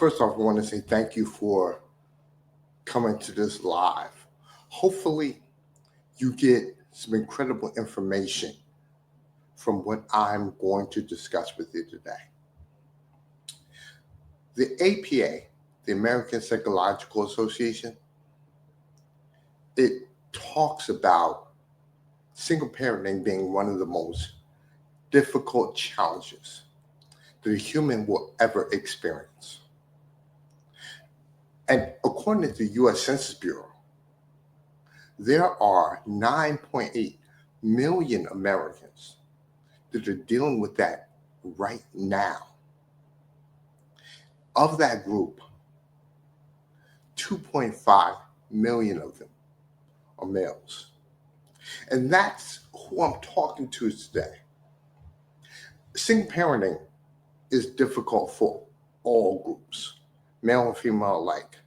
First off, I want to say thank you for coming to this live. Hopefully, you get some incredible information from what I'm going to discuss with you today. The APA, the American Psychological Association, it talks about single parenting being one of the most difficult challenges that a human will ever experience. And according to the US Census Bureau, there are 9.8 million Americans that are dealing with that right now. Of that group, 2.5 million of them are males. And that's who I'm talking to today. Single parenting is difficult for all groups, male and female alike.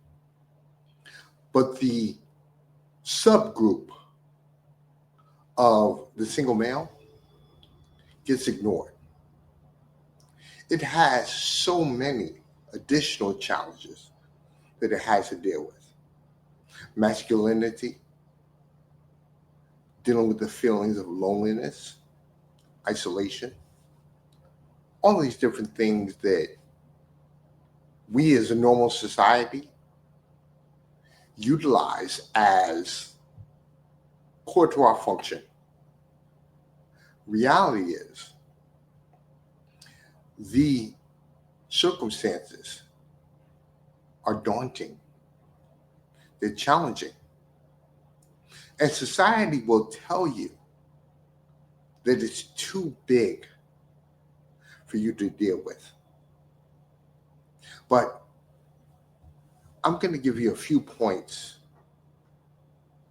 But the subgroup of the single male gets ignored. It has so many additional challenges that it has to deal with. Masculinity, dealing with the feelings of loneliness, isolation, all these different things that we as a normal society utilize as core to our function. Reality is the circumstances are daunting. They're challenging. And society will tell you that it's too big for you to deal with. But I'm going to give you a few points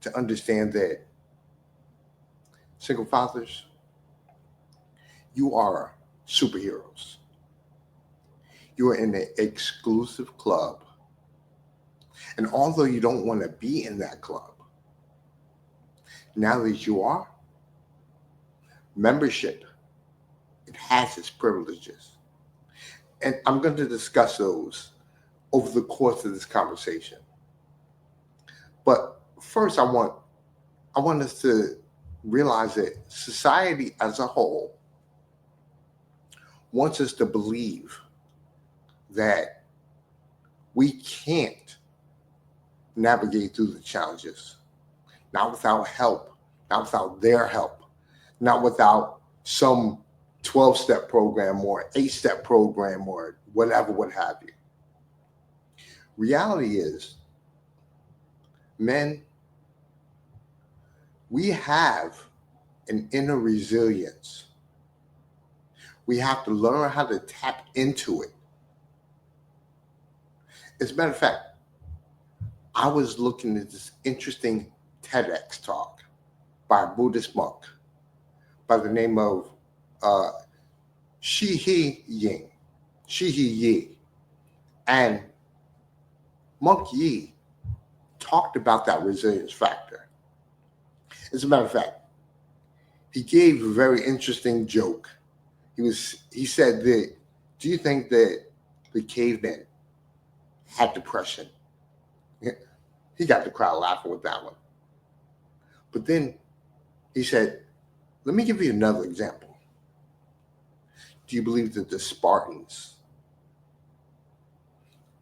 to understand that single fathers, you are superheroes. You are in an exclusive club. And although you don't want to be in that club, now that you are, membership, it has its privileges. And I'm going to discuss those over the course of this conversation. But first, I want us to realize that society as a whole wants us to believe that we can't navigate through the challenges, not without help, not without their help, not without some 12-step program or 8-step program or whatever, what have you. Reality is, men, we have an inner resilience. We have to learn how to tap into it. As a matter of fact, I was looking at this interesting TEDx talk by a Buddhist monk by the name of Shi Yi. And Monk Yi talked about that resilience factor. As a matter of fact, he gave a very interesting joke. He said that, do you think that the cavemen had depression? He got the crowd laughing with that one. But then he said, let me give you another example. Do you believe that the Spartans,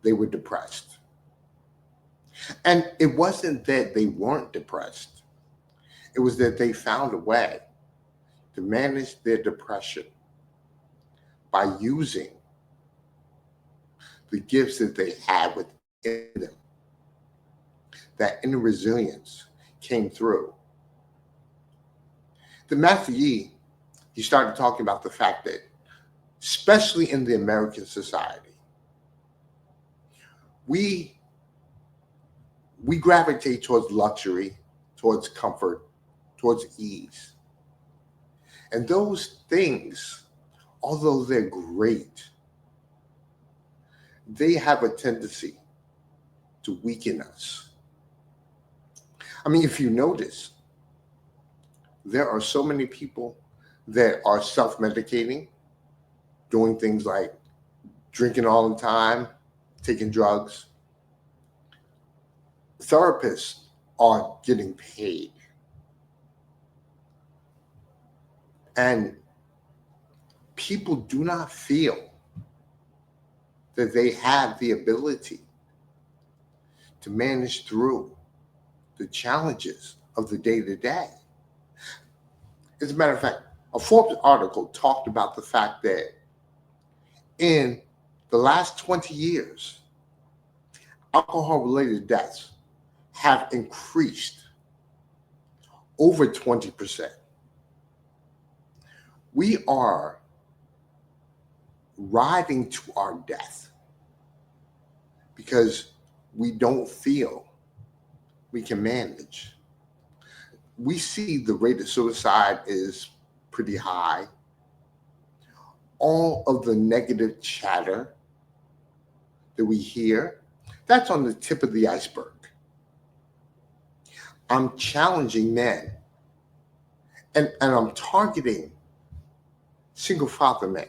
they were depressed? And it wasn't that they weren't depressed. It was that they found a way to manage their depression by using the gifts that they had within them. That inner resilience came through. The Master Yi, he started talking about the fact that, especially in the American society, we gravitate towards luxury, towards comfort, towards ease. And those things, although they're great, they have a tendency to weaken us. I mean, if you notice, there are so many people that are self-medicating, doing things like drinking all the time, taking drugs. Therapists are getting paid. And people do not feel that they have the ability to manage through the challenges of the day to day. As a matter of fact, a Forbes article talked about the fact that in the last 20 years, alcohol related deaths have increased over 20%. We are riding to our death because we don't feel we can manage. We see the rate of suicide is pretty high. All of the negative chatter that we hear, that's on the tip of the iceberg. I'm challenging men, and I'm targeting single father men.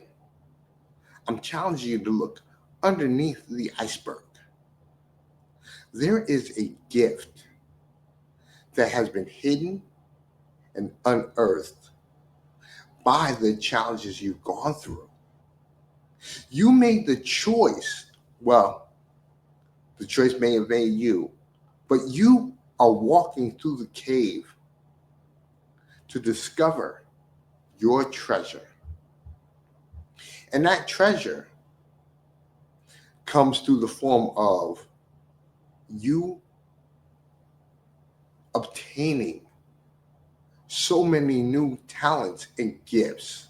I'm challenging you to look underneath the iceberg. There is a gift that has been hidden and unearthed by the challenges you've gone through. You made the choice. Well, the choice may have made you, but you are walking through the cave to discover your treasure. And that treasure comes through the form of you obtaining so many new talents and gifts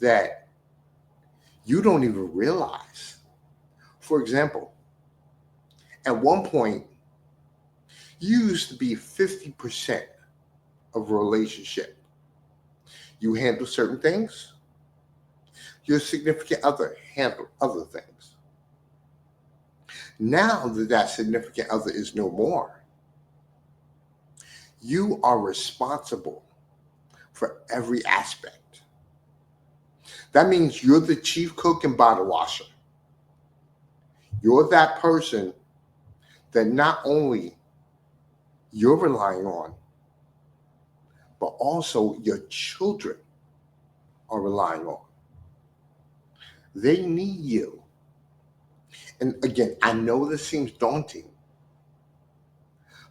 that you don't even realize. For example, at one point, you used to be 50% of a relationship. You handle certain things, your significant other handle other things. Now that significant other is no more, you are responsible for every aspect. That means you're the chief cook and bottle washer. You're that person that not only you're relying on, but also your children are relying on. They need you. And again, I know this seems daunting,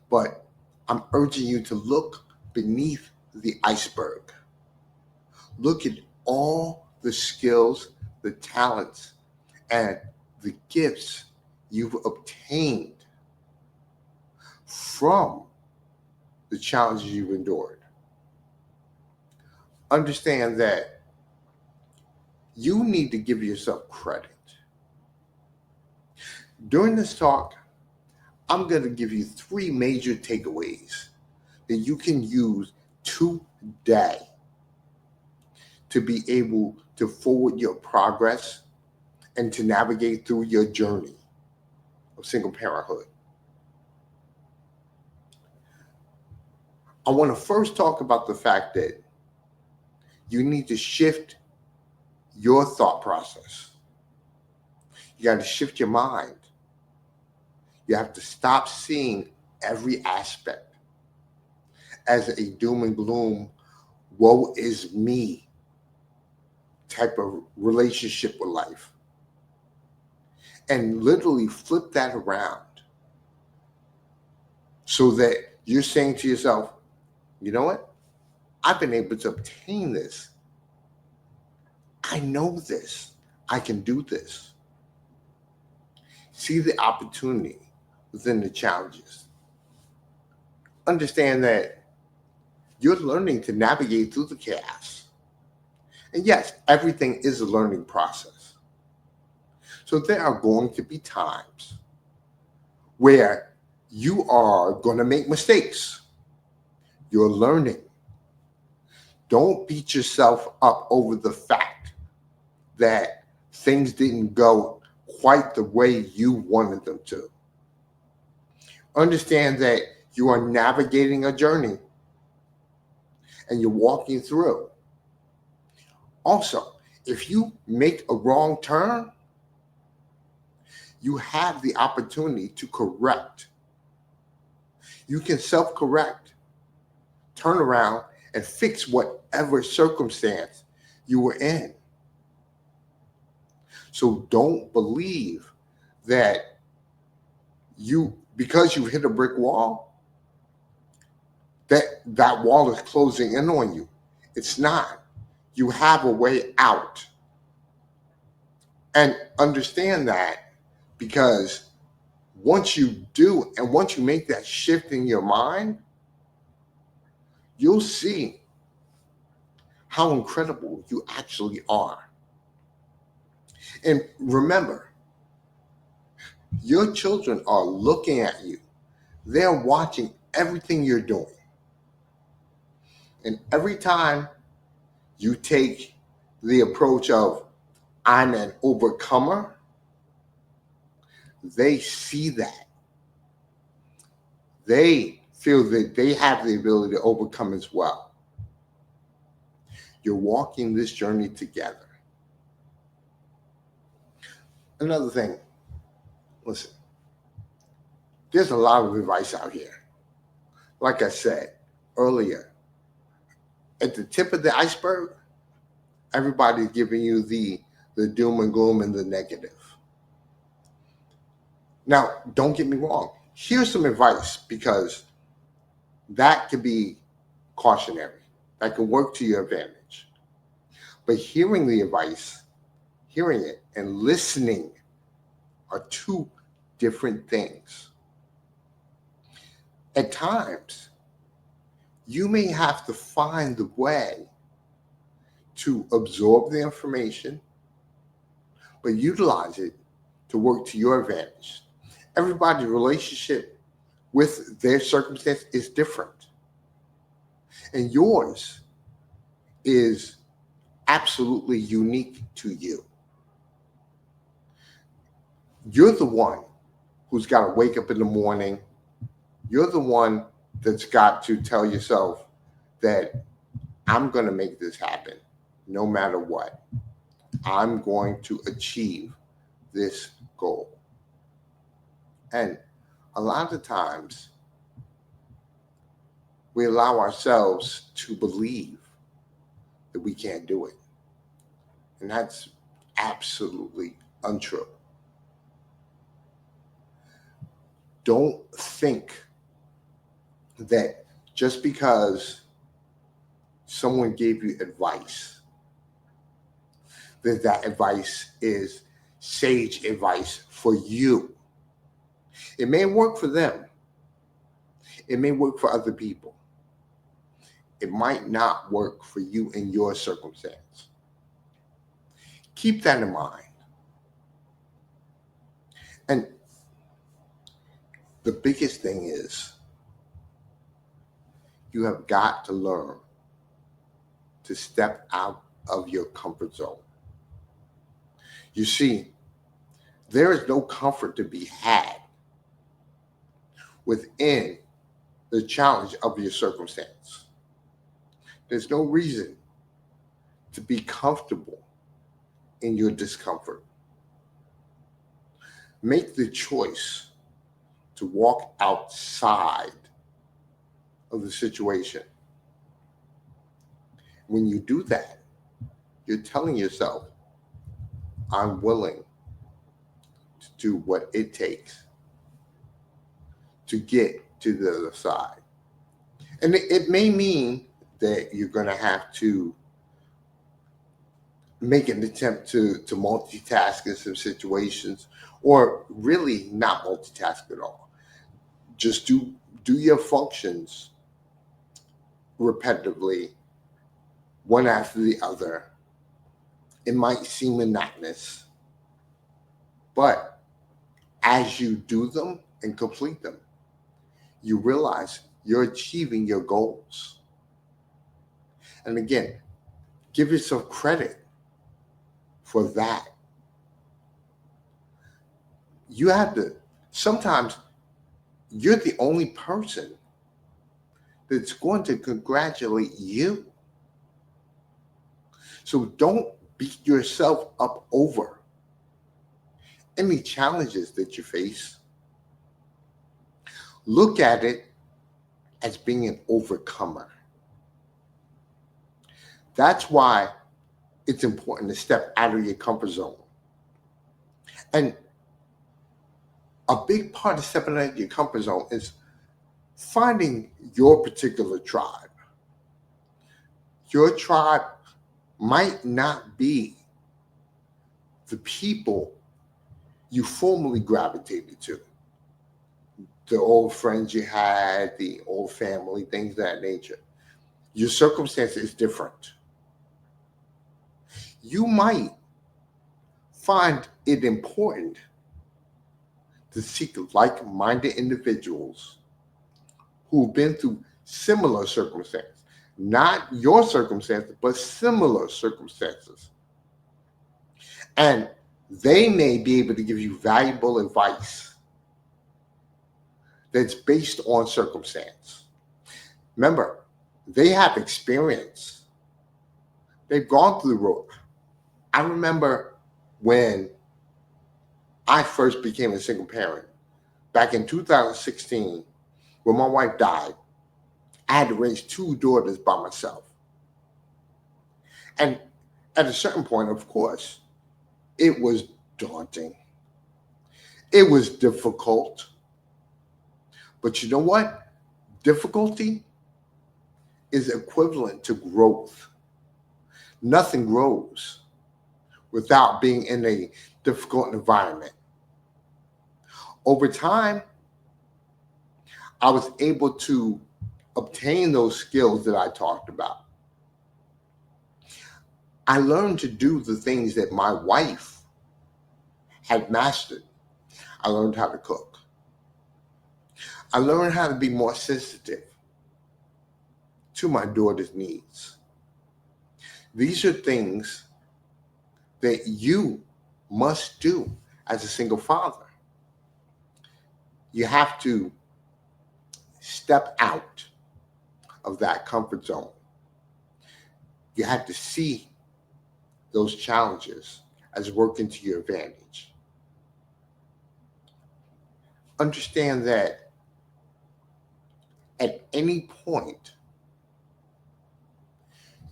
but I'm urging you to look beneath the iceberg. Look at all the skills, the talents, and the gifts you've obtained from the challenges you've endured. Understand that you need to give yourself credit. During this talk, I'm going to give you 3 major takeaways that you can use today to be able to forward your progress and to navigate through your journey of single parenthood. I want to first talk about the fact that you need to shift your thought process. You got to shift your mind. You have to stop seeing every aspect as a doom and gloom, woe is me type of relationship with life. And literally flip that around so that you're saying to yourself, you know what? I've been able to obtain this. I know this. I can do this. See the opportunity within the challenges. Understand that you're learning to navigate through the chaos. And yes, everything is a learning process. So there are going to be times where you are going to make mistakes. You're learning. Don't beat yourself up over the fact that things didn't go quite the way you wanted them to. Understand that you are navigating a journey and you're walking through. Also, if you make a wrong turn, you have the opportunity to correct. You can self-correct, turn around, and fix whatever circumstance you were in. So don't believe that because you hit a brick wall, that wall is closing in on you. It's not. You have a way out. And understand that, because once you do, and once you make that shift in your mind, you'll see how incredible you actually are. And remember, your children are looking at you. They're watching everything you're doing. And every time you take the approach of, I'm an overcomer, they see that. They feel that they have the ability to overcome as well. You're walking this journey together. Another thing, listen, there's a lot of advice out here. Like I said earlier, at the tip of the iceberg, everybody's giving you the doom and gloom and the negative. Now, don't get me wrong. Here's some advice, because that can be cautionary. That can work to your advantage. But hearing the advice, hearing it, and listening are two different things. At times, you may have to find the way to absorb the information, but utilize it to work to your advantage. Everybody's relationship with their circumstance is different. And yours is absolutely unique to you. You're the one who's got to wake up in the morning. You're the one that's got to tell yourself that I'm going to make this happen no matter what. I'm going to achieve this goal. And a lot of times we allow ourselves to believe that we can't do it. And that's absolutely untrue. Don't think that just because someone gave you advice, that advice is sage advice for you. It may work for them. It may work for other people. It might not work for you in your circumstance. Keep that in mind. And the biggest thing is, you have got to learn to step out of your comfort zone. You see, there is no comfort to be had within the challenge of your circumstance. There's no reason to be comfortable in your discomfort. Make the choice to walk outside of the situation. When you do that, you're telling yourself, I'm willing to do what it takes to get to the other side. And it may mean that you're going to have to make an attempt to multitask in some situations, or really not multitask at all. Just do your functions repetitively, one after the other. It might seem monotonous, but as you do them and complete them, you realize you're achieving your goals. And again, give yourself credit for that. You have to, sometimes you're the only person that's going to congratulate you. So don't beat yourself up over any challenges that you face, look at it as being an overcomer. That's why it's important to step out of your comfort zone. And a big part of stepping out of your comfort zone is finding your particular tribe. Your tribe might not be the people you formerly gravitated to, the old friends you had, the old family, things of that nature. Your circumstance is different. You might find it important to seek like-minded individuals who've been through similar circumstances, not your circumstances, but similar circumstances. And they may be able to give you valuable advice that's based on circumstance. Remember, they have experience. They've gone through the road. I remember when I first became a single parent back in 2016, when my wife died. I had to raise two daughters by myself. And at a certain point, of course, it was daunting. It was difficult. But you know what? Difficulty is equivalent to growth. Nothing grows without being in a difficult environment. Over time, I was able to obtain those skills that I talked about. I learned to do the things that my wife had mastered. I learned how to cook. I learned how to be more sensitive to my daughter's needs. These are things that you must do as a single father. You have to step out of that comfort zone. You have to see those challenges as working to your advantage. Understand that at any point,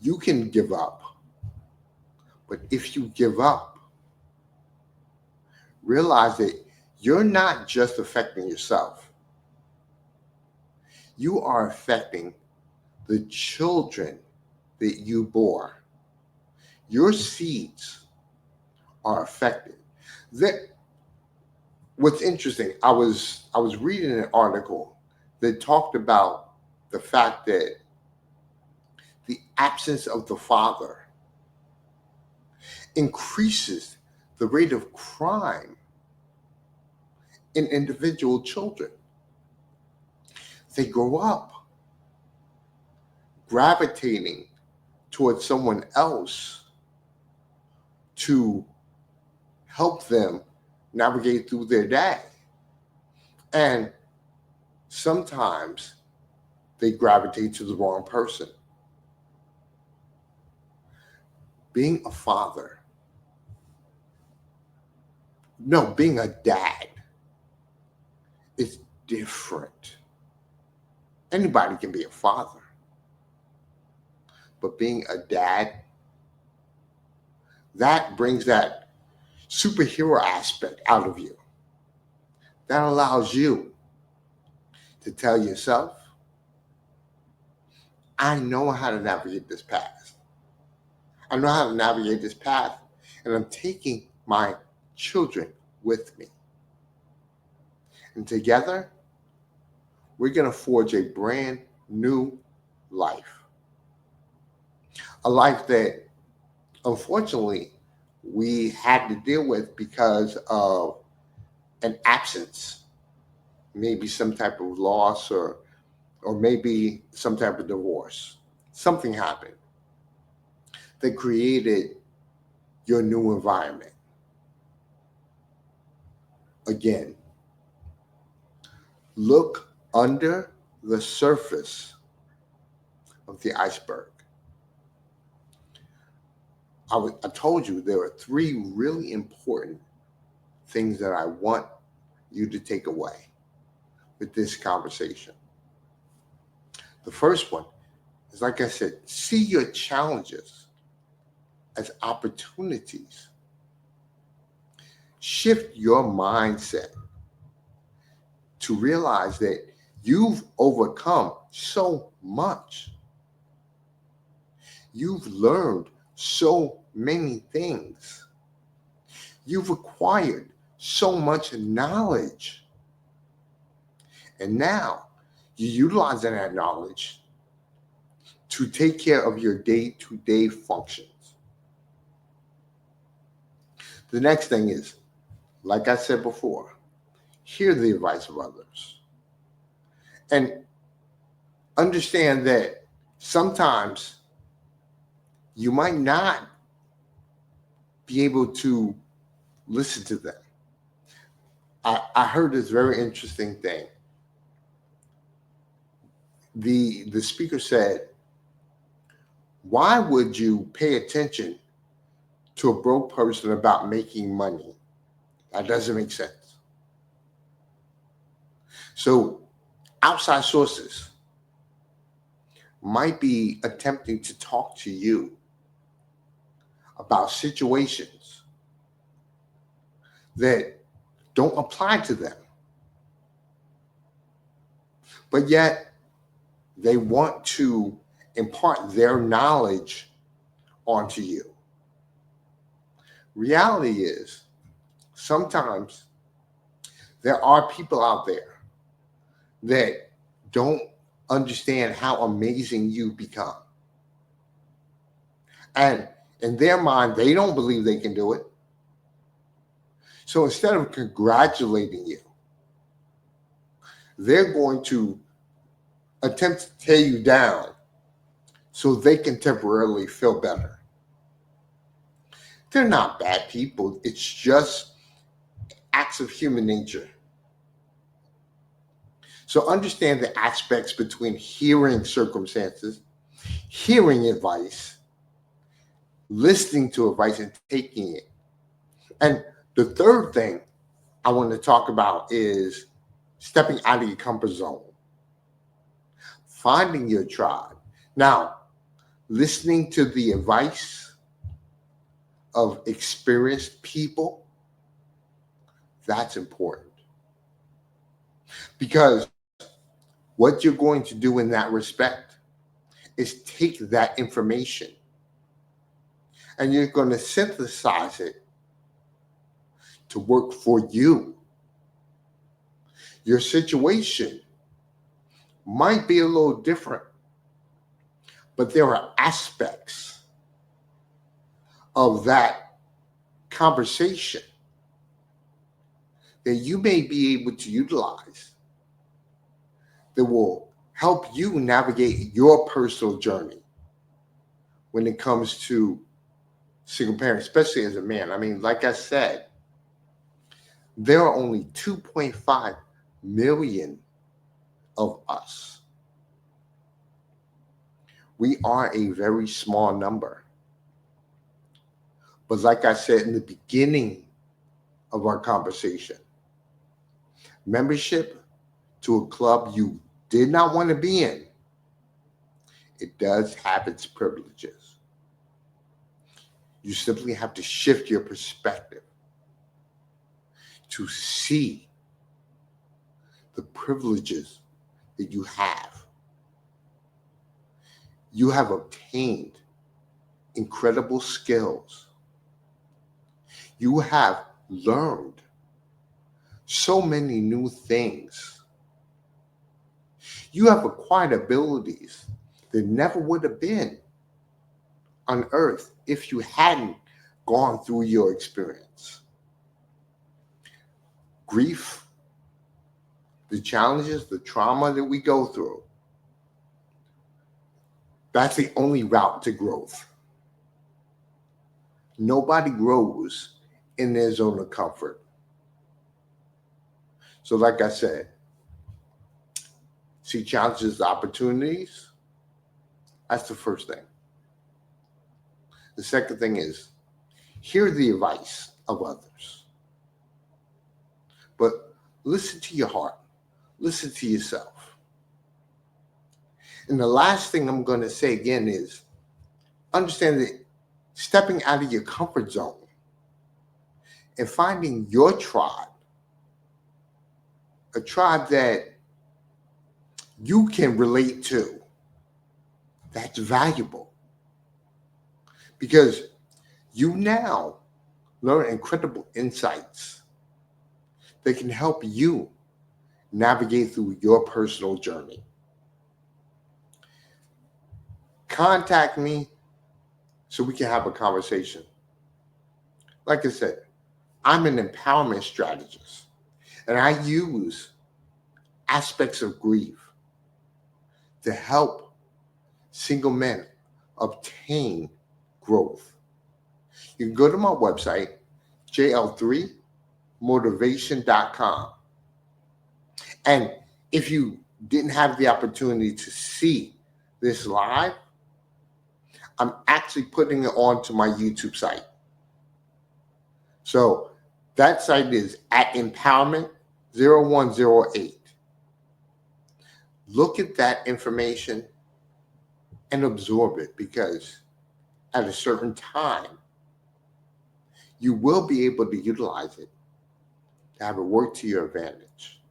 you can give up. But if you give up, realize that you're not just affecting yourself. You are affecting the children that you bore. Your seeds are affected. What's interesting, I was reading an article that talked about the fact that the absence of the father increases the rate of crime in individual children. They grow up gravitating towards someone else to help them navigate through their day. And sometimes they gravitate to the wrong person. Being a father, no, being a dad is different. Anybody can be a father, but being a dad, that brings that superhero aspect out of you. That allows you to tell yourself, I know how to navigate this path. I know how to navigate this path, and I'm taking my children with me. And together, we're going to forge a brand new life. A life that, unfortunately, we had to deal with because of an absence, maybe some type of loss or maybe some type of divorce. Something happened that created your new environment. Again, look under the surface of the iceberg. I told you there are three really important things that I want you to take away with this conversation. The first one is, like I said, see your challenges as opportunities. Shift your mindset to realize that you've overcome so much. You've learned so many things. You've acquired so much knowledge. And now you're utilizing that knowledge to take care of your day-to-day functions. The next thing is, like I said before, hear the advice of others. And understand that sometimes you might not be able to listen to them. I heard this very interesting thing. The speaker said, why would you pay attention to a broke person about making money? That doesn't make sense. So outside sources might be attempting to talk to you about situations that don't apply to them, but yet they want to impart their knowledge onto you. Reality is, sometimes there are people out there that don't understand how amazing you become. And in their mind, they don't believe they can do it. So instead of congratulating you, they're going to attempt to tear you down so they can temporarily feel better. They're not bad people. It's just acts of human nature. So understand the aspects between hearing circumstances, hearing advice, listening to advice, and taking it. And the third thing I want to talk about is stepping out of your comfort zone, finding your tribe. Now, listening to the advice of experienced people, that's important. Because what you're going to do in that respect is take that information and you're going to synthesize it to work for you. Your situation might be a little different, but there are aspects of that conversation that you may be able to utilize that will help you navigate your personal journey when it comes to single parent, especially as a man. I mean, like I said, there are only 2.5 million of us. We are a very small number. But like I said in the beginning of our conversation, membership to a club you did not want to be in, it does have its privileges. You simply have to shift your perspective to see the privileges that you have. You have obtained incredible skills. You have learned so many new things. You have acquired abilities that never would have been on earth if you hadn't gone through your experience. Grief, the challenges, the trauma that we go through, that's the only route to growth. Nobody grows in their zone of comfort. So like I said, see challenges as opportunities. That's the first thing. The second thing is hear the advice of others. but listen to your heart, listen to yourself. And the last thing I'm going to say again is understand that stepping out of your comfort zone and finding your tribe, a tribe that you can relate to, that's valuable because you now learn incredible insights that can help you navigate through your personal journey. Contact me so we can have a conversation. Like I said, I'm an empowerment strategist and I use aspects of grief to help single men obtain growth. You can go to my website, jl3motivation.com. And if you didn't have the opportunity to see this live, I'm actually putting it onto my YouTube site. So that site is at empowerment0108. Look at that information and absorb it because at a certain time, you will be able to utilize it to have it work to your advantage.